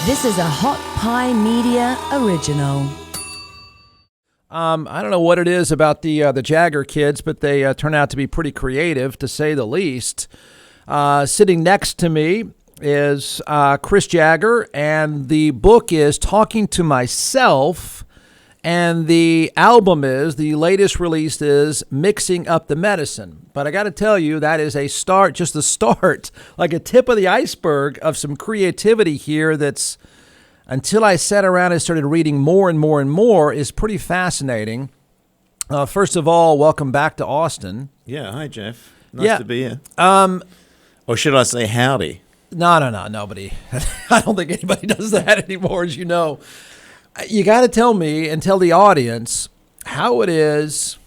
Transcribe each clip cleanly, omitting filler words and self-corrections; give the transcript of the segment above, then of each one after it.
This is a Hot Pie Media original. I don't know what it is about the Jagger kids, but they turn out to be pretty creative, to say the least. Sitting next to me is Chris Jagger, and the book is Talking to Myself, and the latest release is Mixing Up the Medicine. But I got to tell you, that is just the start, like a tip of the iceberg of some creativity here that's, until I sat around and started reading more and more and more, is pretty fascinating. First of all, welcome back to Austin. Yeah, hi, Jeff. Nice to be here. Or should I say howdy? No, nobody. I don't think anybody does that anymore, as you know. You got to tell me and tell the audience how it is,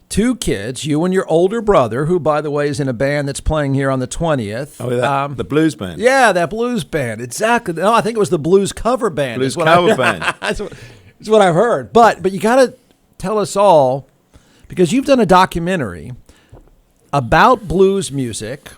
two kids, you and your older brother, who, by the way, is in a band that's playing here on the 20th. Oh, the blues band. Yeah, that blues band. Exactly. No, I think it was the blues cover band. Blues cover band. That's what I've heard. But you got to tell us all, because you've done a documentary about blues music.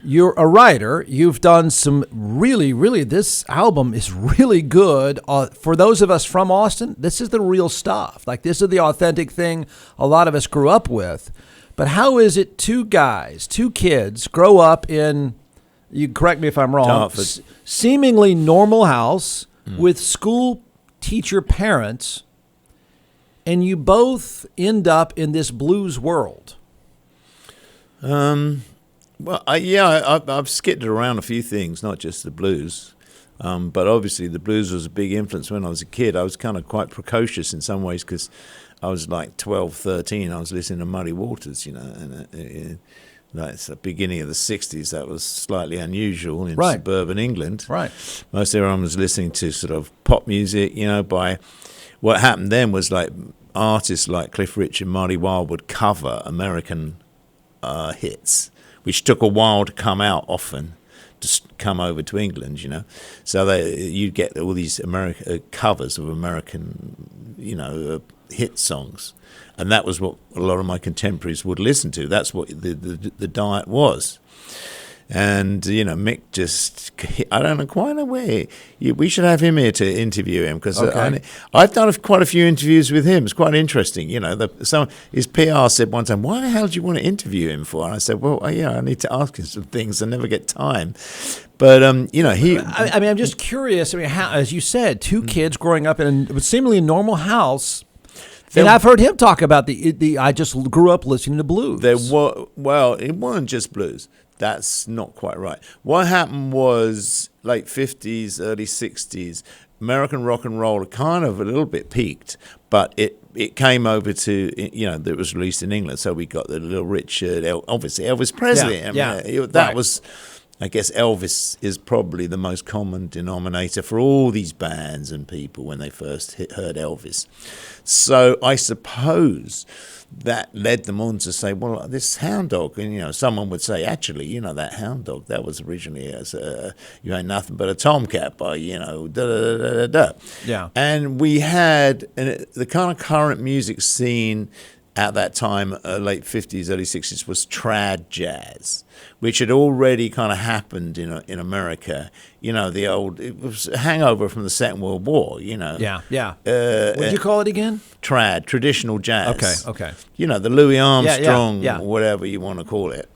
You're a writer. You've done some really, this album is really good. For those of us from Austin, this is the real stuff. Like, this is the authentic thing a lot of us grew up with. But how is it two kids, grow up in, you correct me if I'm wrong, seemingly normal house with school teacher parents, and you both end up in this blues world? Well, I've skipped around a few things, not just the blues. But obviously the blues was a big influence when I was a kid. I was kind of quite precocious in some ways because I was like 12, 13. I was listening to Muddy Waters, and that's the beginning of the 60s. That was slightly unusual in suburban England. Right. Most everyone was listening to sort of pop music, by what happened then was like artists like Cliff Richard and Marty Wilde would cover American hits, which took a while to come out often, to come over to England, So you'd get all these covers of American, hit songs. And that was what a lot of my contemporaries would listen to. That's what the diet was. And, Mick I don't know quite know where. We should have him here to interview him, because I've done quite a few interviews with him. It's quite interesting. His PR said one time, "Why the hell do you want to interview him for?" And I said, "Well, I need to ask him some things. I never get time." But, he... I'm just curious. How, as you said, two kids growing up in a seemingly normal house. And I've heard him talk about I just grew up listening to blues. It wasn't just blues. That's not quite right. What happened was late 50s, early 60s, American rock and roll kind of a little bit peaked, but it came over to, it was released in England. So we got the Little Richard, obviously Elvis Presley. That was... I guess Elvis is probably the most common denominator for all these bands and people when they first heard Elvis. So I suppose that led them on to say, well, this hound dog, and someone would say, actually, that hound dog, that was originally as You Ain't Nothing But a Tomcat by, da-da-da-da-da. Yeah. And we had the kind of current music scene at that time, late 50s, early 60s, was trad jazz, which had already kind of happened in America. It was a hangover from the Second World War, Yeah. What did you call it again? Trad, traditional jazz. Okay. The Louis Armstrong, whatever you want to call it.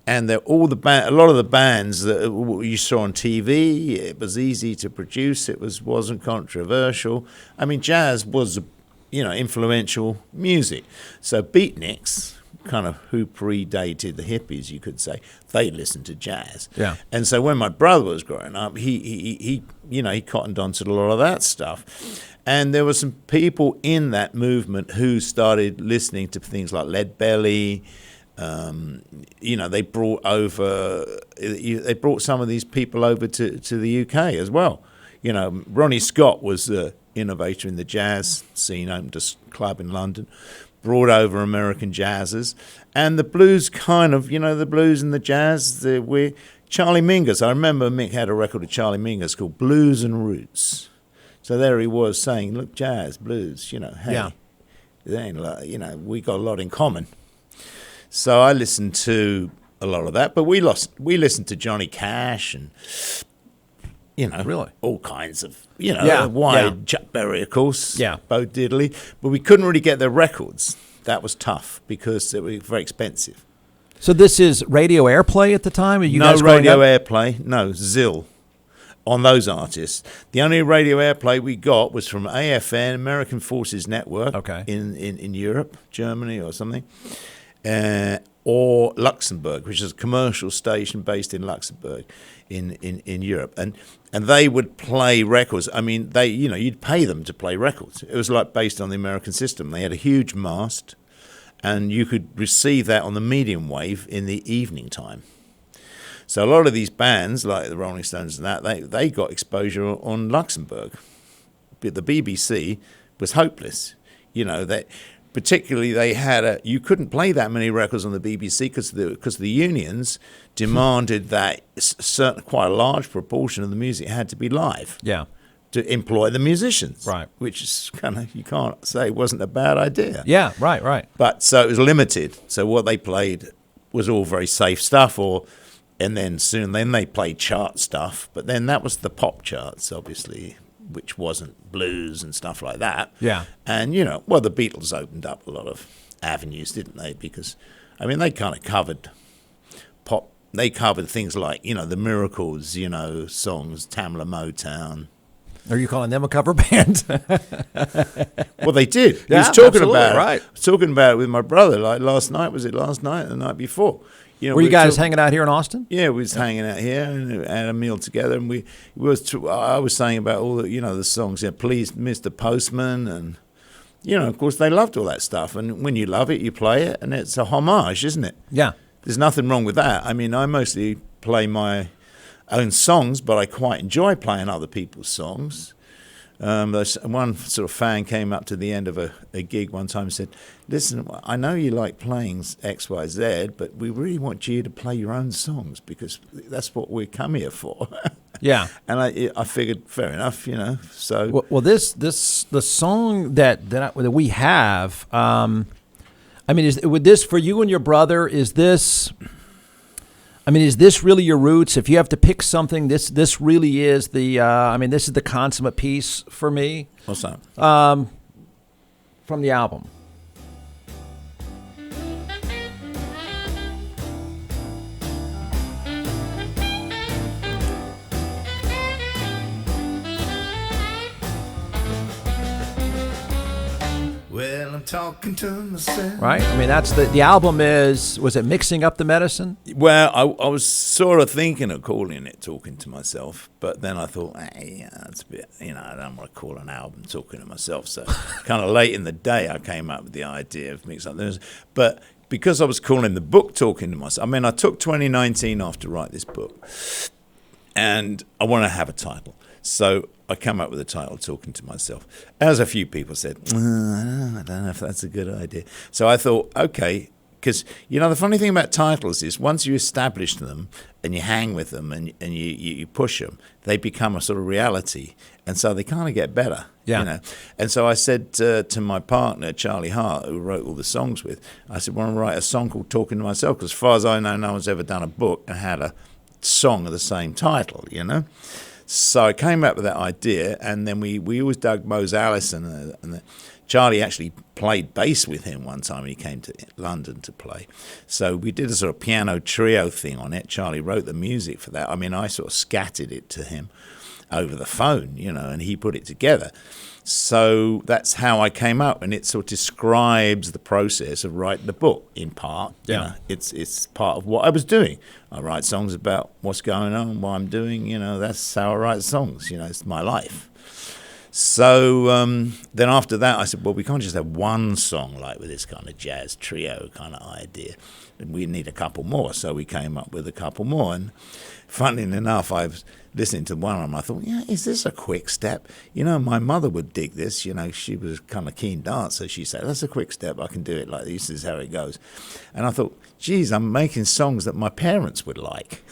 And a lot of the bands that you saw on TV, it was easy to produce. It wasn't controversial. I mean, jazz was influential music. So beatniks, kind of who predated the hippies, you could say, they listened to jazz. Yeah. And so when my brother was growing up, he cottoned on to a lot of that stuff. And there were some people in that movement who started listening to things like Lead Belly. They brought some of these people over to the UK as well. Ronnie Scott was the innovator in the jazz scene, opened a club in London, brought over American jazzers, and the blues kind of, the blues and the jazz, Charlie Mingus. I remember Mick had a record of Charlie Mingus called Blues and Roots. So there he was saying, look, jazz, blues, hey, it ain't we got a lot in common. So I listened to a lot of that, but we listened to Johnny Cash and Really? all kinds of, Chuck Berry, of course, Bo Diddley, but we couldn't really get their records. That was tough because they were very expensive. So this is radio airplay at the time? Are you No guys radio airplay, no, Zill on those artists. The only radio airplay we got was from AFN, American Forces Network, in Europe, Germany or something, or Luxembourg, which is a commercial station based in Luxembourg in Europe. And they would play records. I mean, you'd pay them to play records. It was like based on the American system. They had a huge mast, and you could receive that on the medium wave in the evening time. So a lot of these bands, like the Rolling Stones and that, they got exposure on Luxembourg. But the BBC was hopeless. Particularly they had you couldn't play that many records on the BBC because the unions demanded that quite a large proportion of the music had to be live. Yeah. To employ the musicians. Right. Which is you can't say it wasn't a bad idea. Yeah, right. But so it was limited. So what they played was all very safe stuff and then they played chart stuff, but then that was the pop charts, obviously, which wasn't blues and stuff like that. Yeah. And, the Beatles opened up a lot of avenues, didn't they? Because, they kind of covered pop. They covered things like, the Miracles, songs, Tamla Motown. Are you calling them a cover band? Well, they did. He was talking about it. Right. I was talking about it with my brother, like last night. Was it last night or the night before? Were you guys hanging out here in Austin? Yeah, we was hanging out here and had a meal together, and I was saying about all the songs, Please, Mr. Postman, and of course they loved all that stuff. And when you love it, you play it, and it's a homage, isn't it? Yeah. There's nothing wrong with that. I mean, I mostly play my own songs, but I quite enjoy playing other people's songs. One sort of fan came up to the end of a gig one time and said, "Listen, I know you like playing X, Y, Z, but we really want you to play your own songs because that's what we come here for." Yeah. And I figured, fair enough, So the song that we have, would this for you and your brother? Is this really your roots? If you have to pick something, this really is this is the consummate piece for me. What's that? From the album. Well, I'm talking to myself. Right? That's the album was it Mixing Up the Medicine? Well, I was sort of thinking of calling it Talking to Myself, but then I thought, that's a bit, I don't want to call an album Talking to Myself. So kind of late in the day, I came up with the idea of Mixing Up the Medicine. But because I was calling the book Talking to Myself, I took 2019 off to write this book, and I want to have a title. So I come up with a title, Talking to Myself. As a few people said, I don't know if that's a good idea. So I thought, okay, because, the funny thing about titles is once you establish them and you hang with them and you push them, they become a sort of reality. And so they kind of get better, And so I said to my partner, Charlie Hart, who wrote all the songs with, I said, I want to write a song called Talking to Myself, because as far as I know, no one's ever done a book and had a song of the same title, So I came up with that idea, and then we always dug Mose Allison, and Charlie actually played bass with him one time when he came to London to play. So we did a sort of piano trio thing on it. Charlie wrote the music for that. I sort of scattered it to him over the phone, and he put it together. So that's how I came up, and it sort of describes the process of writing the book in part. Yeah. It's part of what I was doing. I write songs about what's going on, what I'm doing. That's how I write songs. It's my life. So then after that, I said, well, we can't just have one song like with this kind of jazz trio kind of idea. We need a couple more. So we came up with a couple more. And funnily enough, I was listening to one of them. I thought, is this a quick step? My mother would dig this. She was kind of keen dancer. She said, that's a quick step. I can do it like this. This is how it goes. And I thought, geez, I'm making songs that my parents would like.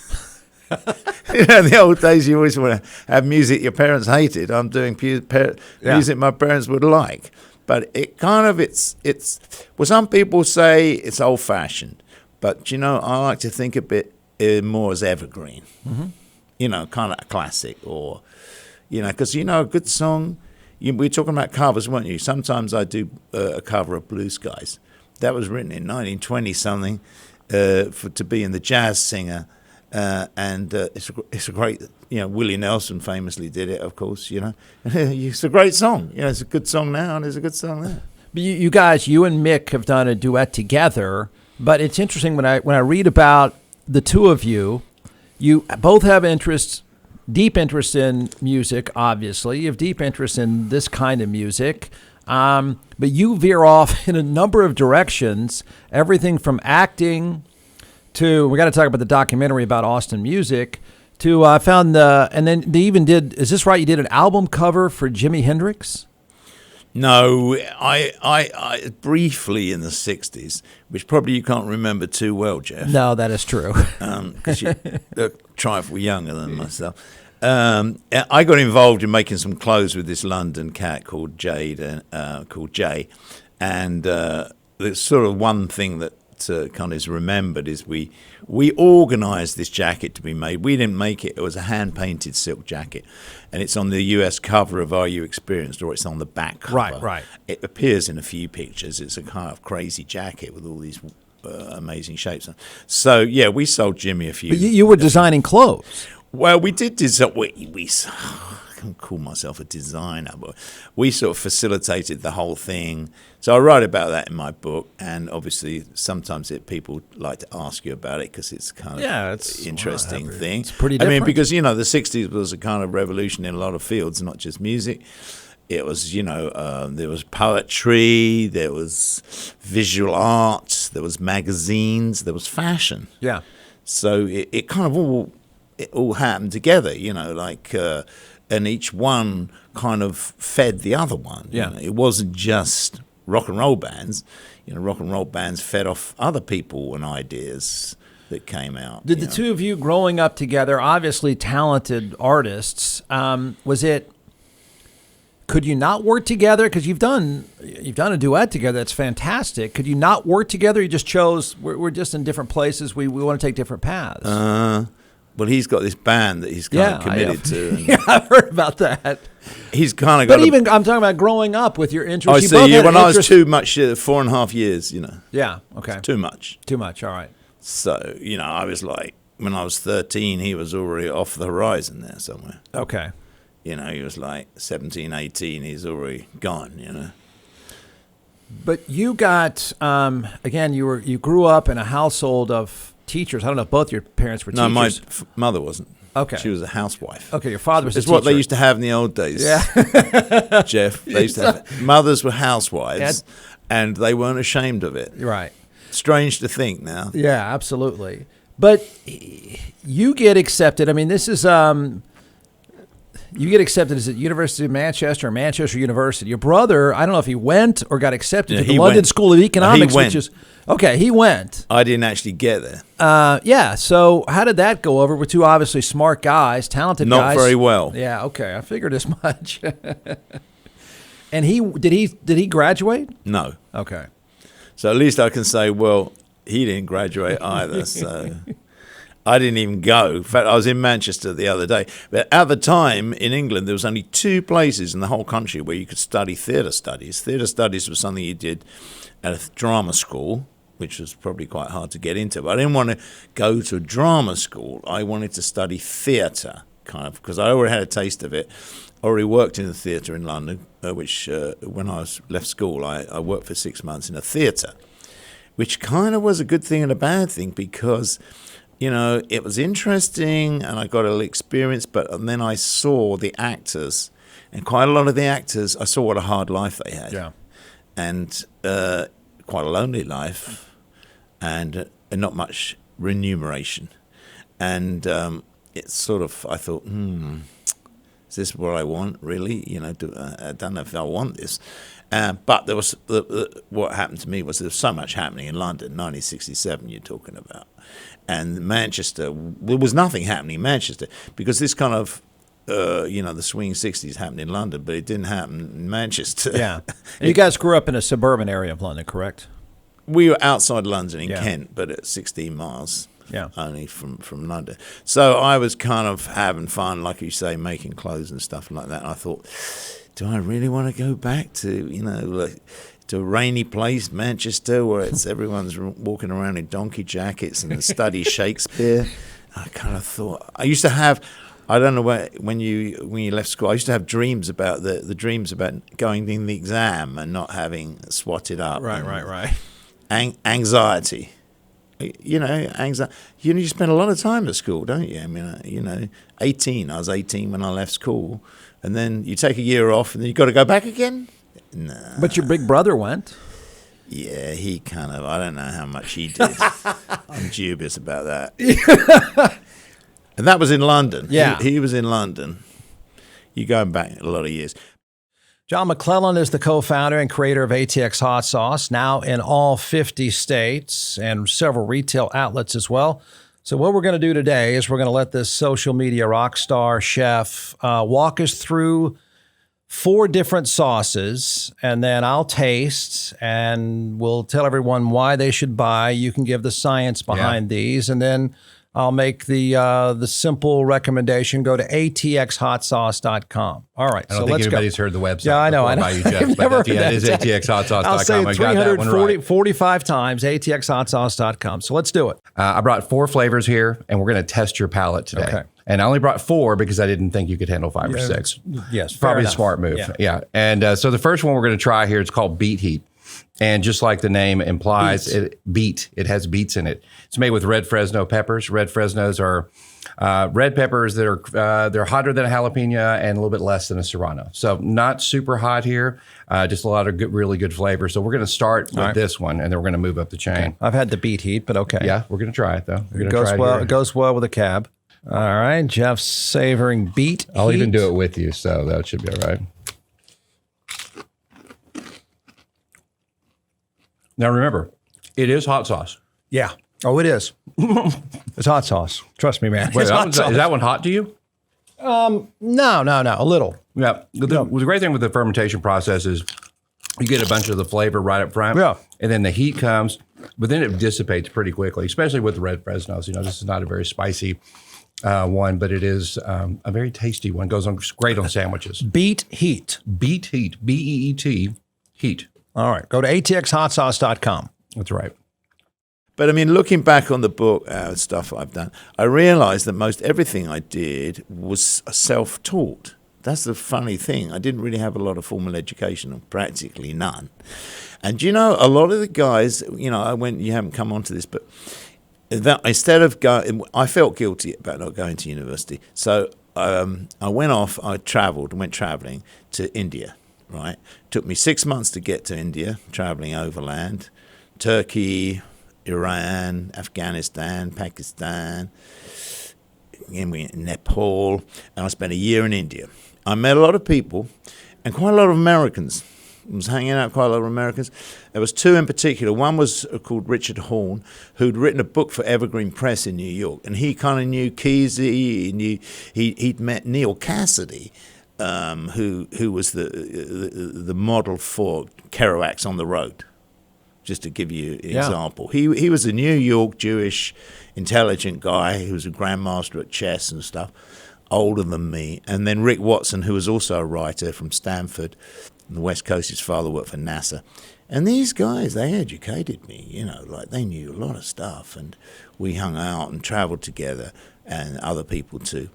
In the old days, you always want to have music your parents hated. I'm doing music my parents would like. But it kind of, it's well, some people say it's old-fashioned. But, I like to think of it more as evergreen. Mm-hmm. kind of a classic, or, because, a good song, we were talking about covers, weren't you? Sometimes I do a cover of Blue Skies. That was written in 1920-something to be in the jazz singer, and it's a great, Willie Nelson famously did it, of course, It's a great song. It's a good song now, and it's a good song there. But you guys, you and Mick have done a duet together, but it's interesting when I read about the two of you, you both have deep interest in music, obviously. You have deep interest in this kind of music, but you veer off in a number of directions, everything from acting to, we got to talk about the documentary about Austin music, to I found and then they even did, is this right, you did an album cover for Jimi Hendrix? No, I briefly in the 60s, which probably you can't remember too well, Jeff. No, that is true. Because you're a trifle younger than myself. I got involved in making some clothes with this London cat called Jay, and the sort of one thing that kind of is remembered is we organised this jacket to be made. We didn't make it. It was a hand-painted silk jacket, and it's on the US cover of Are You Experienced, or it's on the back cover. Right. It appears in a few pictures. It's a kind of crazy jacket with all these amazing shapes. So, yeah, we sold Jimmy a few. But you were designing clothes. Well, we did design. I can't call myself a designer, but we sort of facilitated the whole thing. So I write about that in my book, and obviously sometimes people like to ask you about it because it's kind of it's interesting thing. It's pretty different. I mean, because the 60s was a kind of revolution in a lot of fields, not just music. It was, there was poetry, there was visual art, there was magazines, there was fashion. Yeah. So it kind of all happened together, and each one kind of fed the other one. Yeah. It wasn't just rock and roll bands. Rock and roll bands fed off other people and ideas that came out. Did the two of you growing up together, obviously talented artists, could you not work together? Because you've done a duet together. That's fantastic. Could you not work together? You just chose, we're just in different places. We want to take different paths. Well, he's got this band that he's kind of committed to. Yeah, I've heard about that. He's kind of got. But even I'm talking about growing up with your interest. I see. When I was too much, 4.5 years, Yeah. Okay. It's too much. Too much. All right. So I was like, when I was 13, he was already off the horizon there somewhere. Okay. He was like 17, 18. He's already gone. But you got again. You grew up in a household of teachers. I don't know if both your parents were teachers. No, my mother wasn't. Okay. She was a housewife. Okay, your father was a teacher. It's what they used to have in the old days. Yeah. Jeff. They used to have, mothers were housewives, and they weren't ashamed of it. Right. Strange to think now. Yeah, absolutely. But you get accepted. I mean, this is you get accepted as at University of Manchester or Manchester University. Your brother, I don't know if he went or got accepted to the London School of Economics, which is okay. He went. I didn't actually get there. Yeah. So how did that go over? We're two obviously smart guys, talented guys. Not very well. Yeah. Okay. I figured as much. And did he graduate? No. Okay. So at least I can say, well, he didn't graduate either. So I didn't even go. In fact, I was in Manchester the other day. But at the time in England, there was only 2 places in the whole country where you could study theatre studies. Theatre studies was something you did at a drama school, which was probably quite hard to get into. But I didn't want to go to a drama school. I wanted to study theatre, kind of, because I already had a taste of it. I already worked in the theatre in London, which when I left school, I worked for 6 months in a theatre, which kind of was a good thing and a bad thing because, it was interesting and I got a little experience, but then I saw the actors, and quite a lot of the actors, I saw what a hard life they had. Yeah. And quite a lonely life and not much remuneration. And it's sort of, I thought, is this what I want, really? I don't know if I want this. But there was what happened to me was there was so much happening in London, 1967 you're talking about. And Manchester, there was nothing happening in Manchester because this kind of, the swing 60s happened in London, but it didn't happen in Manchester. Yeah. And you guys grew up in a suburban area of London, correct? We were outside London in Kent, but at 16 miles only from London. So I was kind of having fun, like you say, making clothes and stuff like that. And I thought, do I really want to go back to, to a rainy place, Manchester, where everyone's walking around in donkey jackets and study Shakespeare? I kind of thought, I used to have, I don't know when you left school, I used to have dreams about the dreams about going in the exam and not having swatted up. Right. Anxiety. Anxiety. You spend a lot of time at school, don't you? I mean, 18. I was 18 when I left school. And then you take a year off and then you got to go back again? Nah. But your big brother went. Yeah, he kind of, I don't know how much he did. I'm dubious about that. And that was in London. Yeah. He was in London. You're going back a lot of years. John McClellan is the co-founder and creator of ATX Hot Sauce, now in all 50 states and several retail outlets as well. So what we're going to do today is we're going to let this social media rock star chef walk us through 4 different sauces, and then I'll taste, and we'll tell everyone why they should buy. You can give the science behind these, and then I'll make the simple recommendation. Go to atxhotsauce.com. All right, I don't think let's anybody's go. heard the website. Yeah, I know. About you, Jeff, but it is atxhotsauce.com. I'll say I got that one right. 345 times, atxhotsauce.com. So let's do it. I brought 4 flavors here, and we're going to test your palate today. Okay. And I only brought 4 because I didn't think you could handle 5 or 6. Yes, Probably a smart move. Yeah. And so the first one we're going to try here, it's called Beet Heat. And just like the name implies, it has beets in it. It's made with red Fresno peppers. Red Fresnos are red peppers that are they're hotter than a jalapeno and a little bit less than a serrano. So not super hot here, just a lot of really good flavor. So we're going to start with this one, and then we're going to move up the chain. Okay. I've had the beet heat, but okay. Yeah, we're going to try it though. It goes well with a cab. All right, Jeff's savoring beet heat. I'll even do it with you, so that should be all right. Now remember, it is hot sauce. Yeah. Oh, it is. It's hot sauce. Trust me, man. Wait, It's hot sauce. is that one hot to you? No. A little. Yeah. The great thing with the fermentation process is you get a bunch of the flavor right up front. Yeah. And then the heat comes, but then it dissipates pretty quickly, especially with the red Fresnos. This is not a very spicy one, but it is a very tasty one. Goes on great on sandwiches. Beet heat. Beet heat. BEET. Heat. All right. Go to atxhotsauce.com. That's right. But I mean, looking back on the book, stuff I've done, I realized that most everything I did was self-taught. That's the funny thing. I didn't really have a lot of formal education, or practically none. And a lot of the guys, you haven't come onto this, but that instead of going, I felt guilty about not going to university. So I went traveling to India, right? Took me 6 months to get to India, traveling overland, Turkey, Iran, Afghanistan, Pakistan, Nepal, and I spent a year in India. I met a lot of people and quite a lot of Americans. I was hanging out with quite a lot of Americans. There was 2 in particular. One was called Richard Horn, who'd written a book for Evergreen Press in New York, and he kind of knew Kesey. He'd met Neil Cassidy, who was the model for Kerouac's On the Road. Just to give you an example. He was a New York Jewish intelligent guy who was a grandmaster at chess and stuff, older than me. And then Rick Watson, who was also a writer from Stanford on the West Coast. His father worked for NASA. And these guys, they educated me, they knew a lot of stuff. And we hung out and traveled together, and other people too.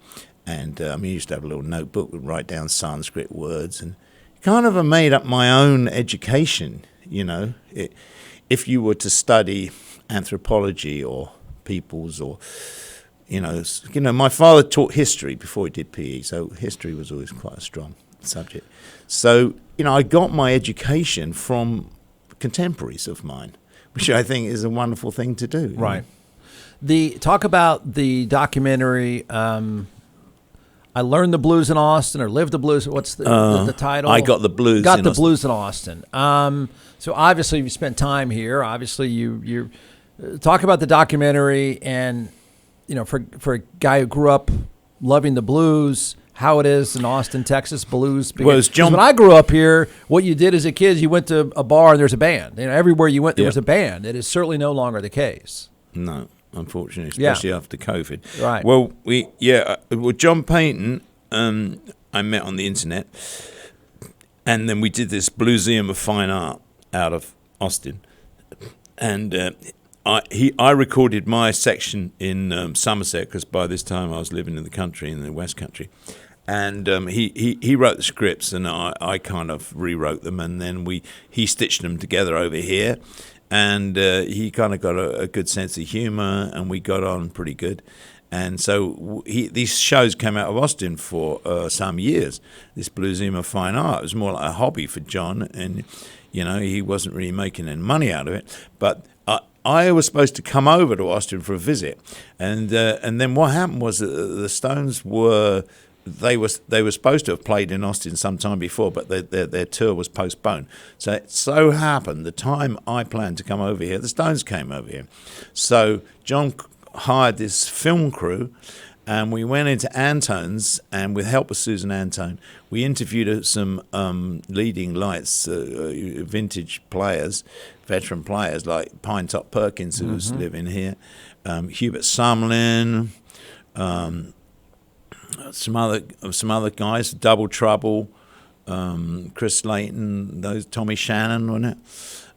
And I used to have a little notebook and write down Sanskrit words, and kind of made up my own education, If you were to study anthropology or peoples or, my father taught history before he did PE, so history was always quite a strong subject. So, I got my education from contemporaries of mine, which I think is a wonderful thing to do. Right. Talk about the documentary, I Learned the Blues in Austin, or Lived the Blues. What's the title? I Got the Blues Got in the Austin. Blues in Austin. So obviously you spent time here. Obviously you talk about the documentary, and for a guy who grew up loving the blues, how it is in Austin, Texas, blues. Because when I grew up here, what you did as a kid, you went to a bar and there's a band. Everywhere you went there was a band. It is certainly no longer the case. No. unfortunately, especially after COVID. Right. Well, John Payton, I met on the internet, and then we did this Blueseum of Fine Art out of Austin, and I recorded my section in Somerset, because by this time I was living in the country, in the West Country. And he wrote the scripts, and I kind of rewrote them, and then he stitched them together over here, and he kind of got a good sense of humor, and we got on pretty good. And so these shows came out of Austin for some years. This Blueseum of Fine Art, it was more like a hobby for John, and he wasn't really making any money out of it. But I was supposed to come over to Austin for a visit, and then what happened was that the Stones were. They were supposed to have played in Austin some time before, but their tour was postponed. So it so happened the time I planned to come over here, the Stones came over here. So John hired this film crew, and we went into Antone's, and with help of Susan Antone, we interviewed some leading lights, vintage players, veteran players like Pinetop Perkins, who's living here, Hubert Sumlin, some other guys, Double Trouble, Chris Layton, Tommy Shannon, wasn't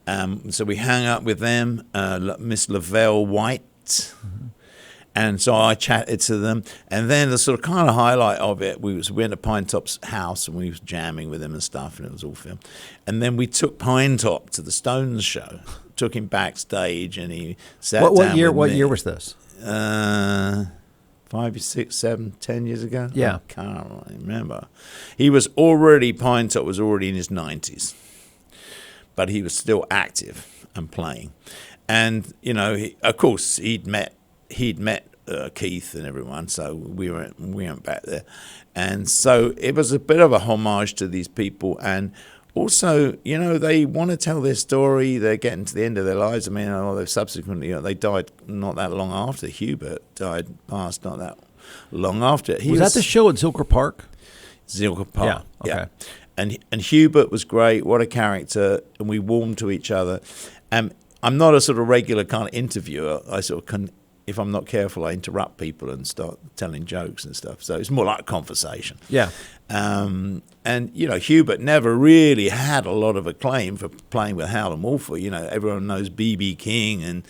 it? So we hung up with them, Miss Lavelle White, and so I chatted to them. And then the sort of kind of highlight of it, we went to Pinetop's house, and we was jamming with him and stuff, and it was all filmed. And then we took Pinetop to the Stones show, took him backstage, and he sat down with me. What year was this? 5, 6, 7, 10 years ago? Yeah. I can't remember. Pinetop was already in his 90s, but he was still active and playing. And, of course, he'd met Keith and everyone, so we went back there. And so it was a bit of a homage to these people, and also, they want to tell their story. They're getting to the end of their lives. I mean, they've subsequently, they died not that long after. Hubert passed not that long after. Was that the show at Zilker Park? Zilker Park, yeah. And Hubert was great. What a character. And we warmed to each other. And I'm not a sort of regular kind of interviewer. I sort of if I'm not careful, I interrupt people and start telling jokes and stuff. So it's more like a conversation. Yeah. And, Hubert never really had a lot of acclaim for playing with Howlin' Wolf. Everyone knows B.B. King and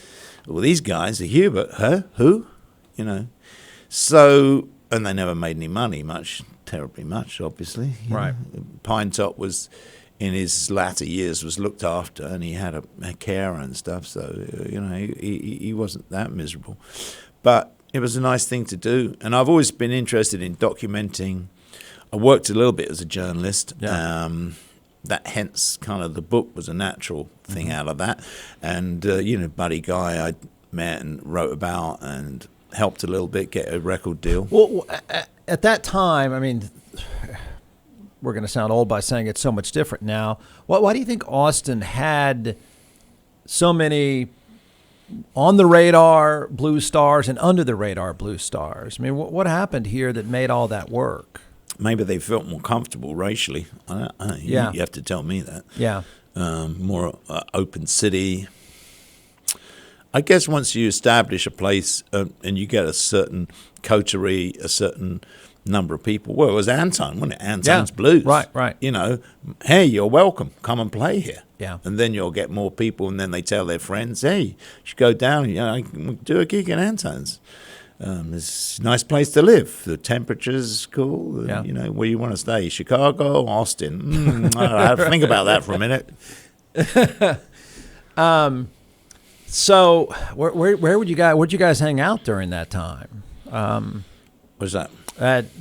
all these guys. Hubert, who? So, and they never made any money, terribly much, obviously. Right. Pinetop was, in his latter years, was looked after, and he had a carer and stuff. So, he wasn't that miserable. But it was a nice thing to do. And I've always been interested in documenting. I worked a little bit as a journalist. Yeah. That hence kind of the book was a natural thing out of that. And, Buddy Guy I met and wrote about and helped a little bit get a record deal. Well, at that time, I mean, we're going to sound old by saying it's so much different now. Why do you think Austin had so many on the radar blue stars and under the radar blue stars? I mean, what happened here that made all that work? Maybe they felt more comfortable racially. I don't know. Yeah. You have to tell me that. Yeah. More open city. I guess once you establish a place and you get a certain coterie, a certain number of people. Well, it was Anton, wasn't it? Anton's Blues. Right. Hey, you're welcome. Come and play here. Yeah. And then you'll get more people, and then they tell their friends, hey, you should go down, do a gig at Anton's. It's a nice place to live. The temperature's cool. Yeah. Where you want to stay? Chicago, Austin. I have to think about that for a minute. So where'd you guys hang out during that time? What's that?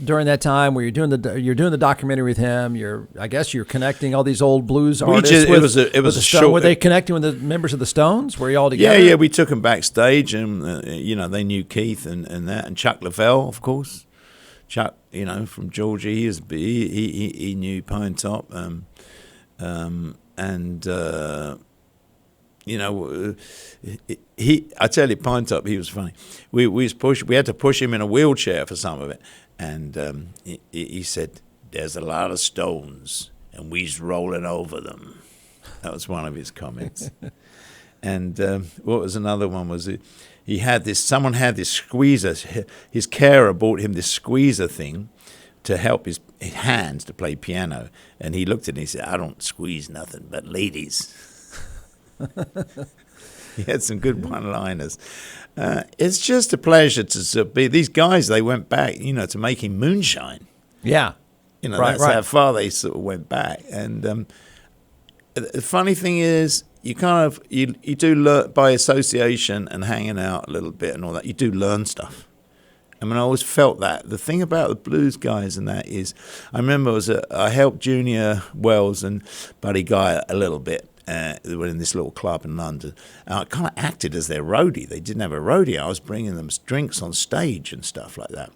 During that time where you're doing the documentary with him, I guess you're connecting all these old blues artists. It was a show. Were they connecting with the members of the Stones? Were you all together? Yeah. We took them backstage, and they knew Keith and that, and Chuck Lavelle, of course. Chuck, from Georgia, he knew Pinetop, I tell you, Pinetop, he was funny. We had to push him in a wheelchair for some of it, and he said, "There's a lot of stones, and we's rolling over them." That was one of his comments. And what was another one? Was he had this. Someone had this squeezer. His carer bought him this squeezer thing to help his hands to play piano. And he looked at it and he said, "I don't squeeze nothing but ladies." He had some good one-liners. It's just a pleasure to be. These guys, they went back, to making moonshine. Yeah. That's how far they sort of went back. And the funny thing is, you do learn by association and hanging out a little bit and all that. You do learn stuff. I mean, I always felt that. The thing about the blues guys and that is, I remember I helped Junior Wells and Buddy Guy a little bit. They were in this little club in London. And I kind of acted as their roadie. They didn't have a roadie. I was bringing them drinks on stage and stuff like that.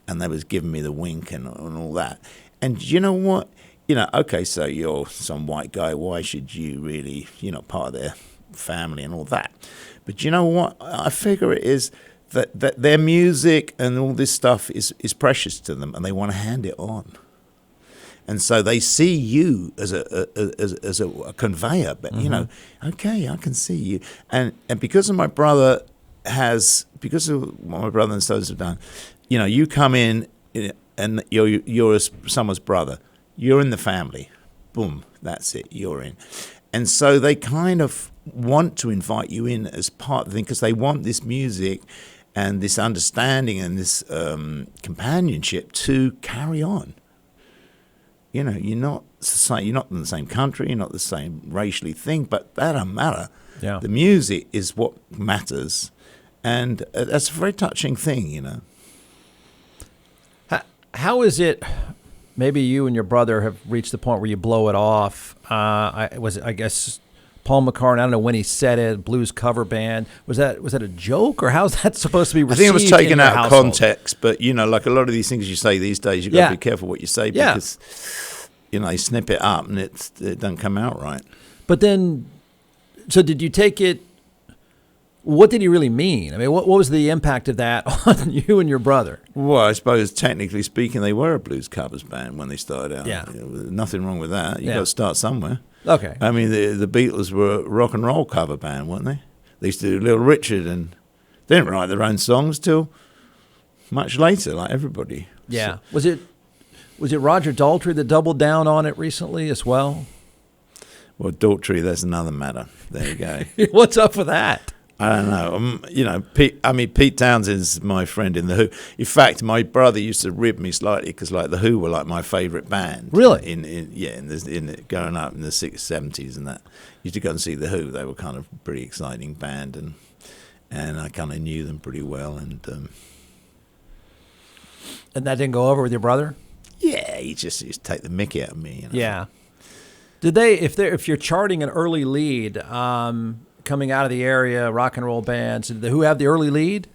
And they was giving me the wink and all that. And you know what? Okay, so you're some white guy. Why should you really, part of their family and all that? But you know what? I figure it is that their music and all this stuff is precious to them, and they want to hand it on. And so they see you as a conveyor, but okay, I can see you. And because of what my brother and sisters have done, you come in and you're someone's brother. You're in the family. Boom, that's it. You're in. And so they kind of want to invite you in as part of the thing because they want this music and this understanding and this companionship to carry on. You're not in the same country, you're not the same racially thing, but that doesn't matter. Yeah. The music is what matters, and that's a very touching thing, How is it? Maybe you and your brother have reached the point where you blow it off. I guess Paul McCartney. I don't know when he said it. Blues cover band. Was that a joke, or how's that supposed to be received? I think it was taken out of household? Context, but like a lot of these things you say these days, you've got to be careful what you say because they snip it up and it doesn't come out right. But then, so did you take it? What did he really mean? I mean, what was the impact of that on you and your brother? Well, I suppose technically speaking, they were a blues covers band when they started out. Yeah. Nothing wrong with that. You've got to start somewhere. Okay. I mean, the Beatles were a rock and roll cover band, weren't they? They used to do Little Richard, and they didn't write their own songs till much later, like everybody. Yeah. So, Was it Roger Daltrey that doubled down on it recently as well? Well, Daltrey, that's another matter. There you go. What's up with that? I don't know. Pete Townshend's my friend in The Who. In fact, my brother used to rib me slightly because, The Who were like my favourite band. Really? In growing up in the 60s, 70s and that. Used to go and see The Who. They were kind of a pretty exciting band, and I kind of knew them pretty well. And that didn't go over with your brother? Yeah, he just used to take the mickey out of me. Yeah. Did they? If you're charting an early lead? Coming out of the area, rock and roll bands. Did the Who have the early lead?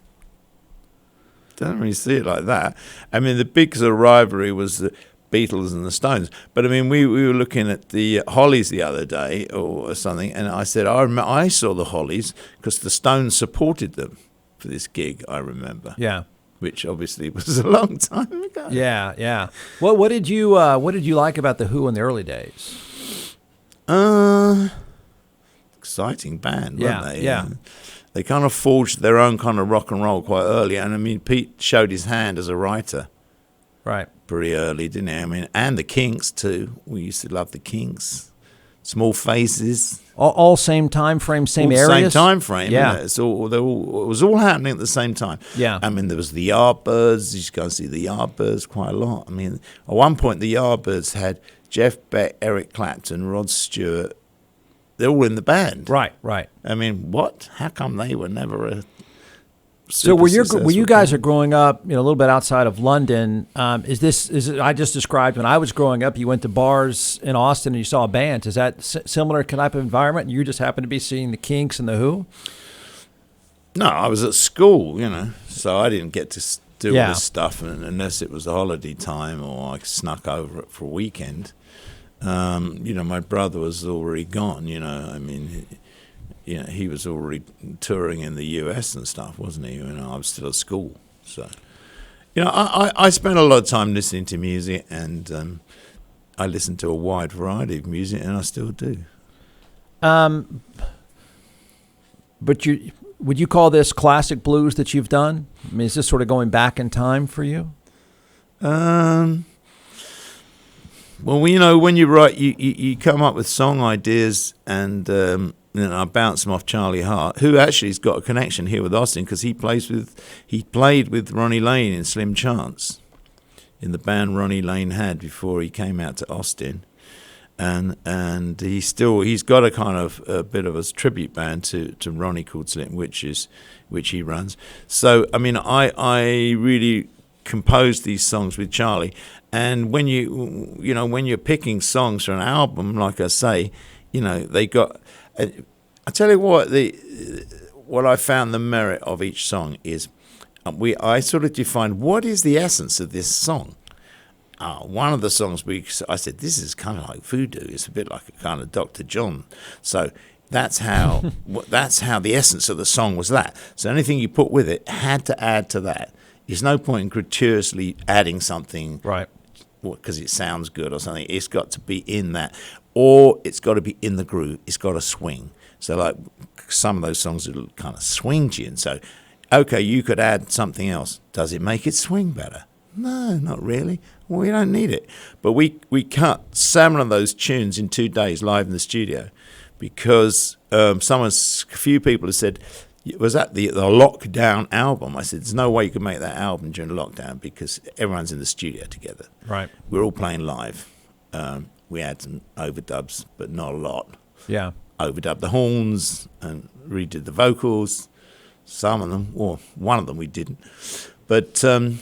Don't really see it like that. I mean, the big sort of rivalry was the Beatles and the Stones. But I mean, we were looking at the Hollies the other day or something, and I said, I saw the Hollies because the Stones supported them for this gig, I remember. Yeah. Which obviously was a long time ago. Yeah. What did you like about the Who in the early days? Exciting band, weren't they? Yeah. They kind of forged their own kind of rock and roll quite early. And I mean, Pete showed his hand as a writer. Right. Pretty early, didn't he? I mean, and the Kinks too. We used to love the Kinks. Small Faces. All same time frame, same all areas? Same time frame. Yeah. It was all happening at the same time. Yeah. I mean, there was the Yardbirds. You used to go and see the Yardbirds quite a lot. I mean, at one point, the Yardbirds had Jeff Beck, Eric Clapton, Rod Stewart. They're all in the band. Right. I mean, what? How come they were never a So where you guys are band? growing up, a little bit outside of London, is it I just described when I was growing up, you went to bars in Austin and you saw bands. Is that similar type of environment? And you just happened to be seeing the Kinks and the Who? No, I was at school, so I didn't get to do all this stuff unless it was a holiday time or I snuck over it for a weekend. My brother was already gone, I mean, he was already touring in the US and stuff, wasn't he? I was still at school. So, I spent a lot of time listening to music and I listened to a wide variety of music and I still do. But would you call this classic blues that you've done? I mean, is this sort of going back in time for you? Well, when you write, you come up with song ideas, and I bounce them off Charlie Hart, who actually has got a connection here with Austin because he played with Ronnie Lane in Slim Chance, in the band Ronnie Lane had before he came out to Austin, and he's got a kind of a bit of a tribute band to Ronnie called Slim, which he runs. So I mean, I really composed these songs with Charlie. And when you're picking songs for an album, like I say, they got. I tell you what I found the merit of each song is, I sort of defined what is the essence of this song. One of the songs I said this is kind of like voodoo. It's a bit like a kind of Dr. John. So that's how the essence of the song was that. So anything you put with it had to add to that. There's no point in gratuitously adding something, right? Because it sounds good or something. It's got to be in that, or it's got to be in the groove. It's got to swing. So like some of those songs will kind of swing to you. And so, okay, you could add something else. Does it make it swing better? No, not really. Well, we don't need it. But we cut 7 of those tunes in 2 days live in the studio because a few people have said, was that the lockdown album? I said, there's no way you could make that album during lockdown because everyone's in the studio together. Right. We're all playing live. We had some overdubs, but not a lot. Yeah. Overdubbed the horns and redid the vocals. Some of them, or one of them we didn't. But, kind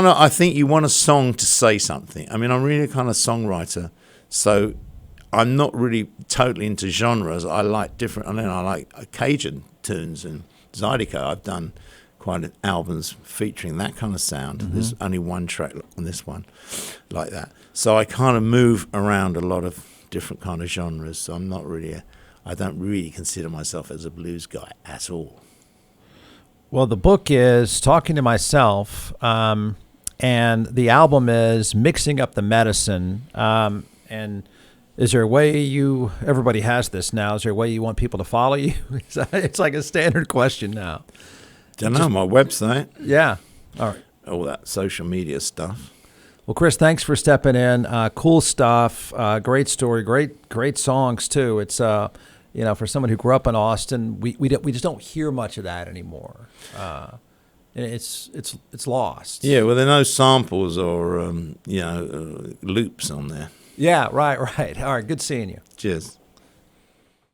of, I think you want a song to say something. I mean, I'm really a kind of songwriter, so I'm not really totally into genres. I like different, and then I like Cajun tunes and Zydeco. I've done quite albums featuring that kind of sound. Mm-hmm. There's only one track on this one like that. So I kind of move around a lot of different kind of genres. So I don't really consider myself as a blues guy at all. Well, the book is Talking to Myself, and the album is Mixing Up the Medicine. And is there a way everybody has this now, is there a way you want people to follow you? It's like a standard question now. Don't know, my website. Yeah. All right. All that social media stuff. Well, Chris, thanks for stepping in. Cool stuff. Great story. Great songs, too. It's, for someone who grew up in Austin, we just don't hear much of that anymore. It's lost. Yeah, well, there are no samples or, loops on there. Yeah, right. All right, good seeing you. Cheers.